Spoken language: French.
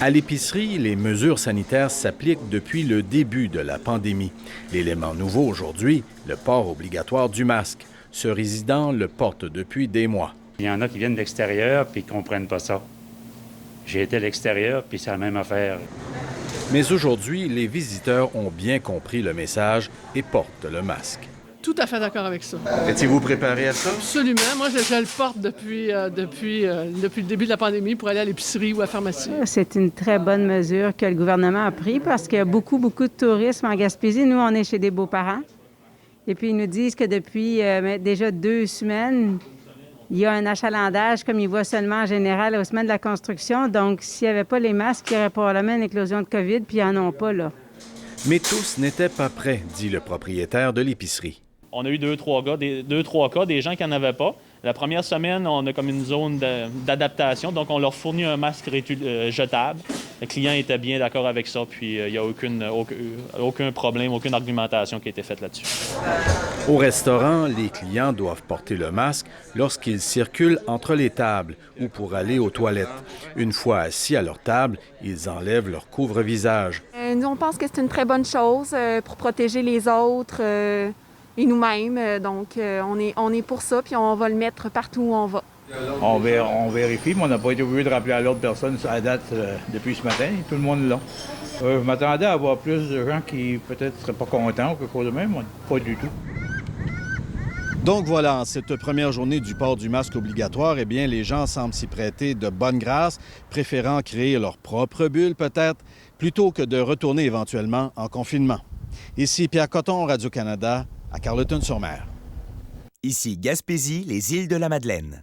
À l'épicerie, les mesures sanitaires s'appliquent depuis le début de la pandémie. L'élément nouveau aujourd'hui, le port obligatoire du masque. Ce résident le porte depuis des mois. Il y en a qui viennent de l'extérieur puis qui ne comprennent pas ça. J'ai été à l'extérieur puis c'est la même affaire. Mais aujourd'hui, les visiteurs ont bien compris le message et portent le masque. Tout à fait d'accord avec ça. Étiez-vous préparé à ça? Absolument. Moi, je le porte depuis le début de la pandémie pour aller à l'épicerie ou à la pharmacie. C'est une très bonne mesure que le gouvernement a prise parce qu'il y a beaucoup de tourisme en Gaspésie. Nous, on est chez des beaux-parents. Et puis, ils nous disent que depuis déjà 2 semaines, il y a un achalandage comme ils voient seulement en général aux semaines de la construction. Donc, s'il n'y avait pas les masques, il y aurait probablement une éclosion de COVID, puis ils n'en ont pas, là. Mais tous n'étaient pas prêts, dit le propriétaire de l'épicerie. On a eu 2-3 cas, des gens qui n'en avaient pas. La première semaine, on a comme une zone d'adaptation, donc on leur fournit un masque jetable. Le client était bien d'accord avec ça, puis il n'y a aucun problème, aucune argumentation qui a été faite là-dessus. Au restaurant, les clients doivent porter le masque lorsqu'ils circulent entre les tables ou pour aller aux toilettes. Une fois assis à leur table, ils enlèvent leur couvre-visage. Nous, on pense que c'est une très bonne chose pour protéger les autres et nous-mêmes. Donc, on est pour ça, puis on va le mettre partout où on va. On vérifie, mais on n'a pas été obligé de rappeler à l'autre personne à la date depuis ce matin. Tout le monde l'a. Je m'attendais à avoir plus de gens qui peut-être ne seraient pas contents ou quelque chose de même. Pas du tout. Donc voilà, en cette première journée du port du masque obligatoire, eh bien, les gens semblent s'y prêter de bonne grâce, préférant créer leur propre bulle peut-être, plutôt que de retourner éventuellement en confinement. Ici Pierre Cotton, Radio-Canada, à Carleton-sur-Mer. Ici Gaspésie, les îles de la Madeleine.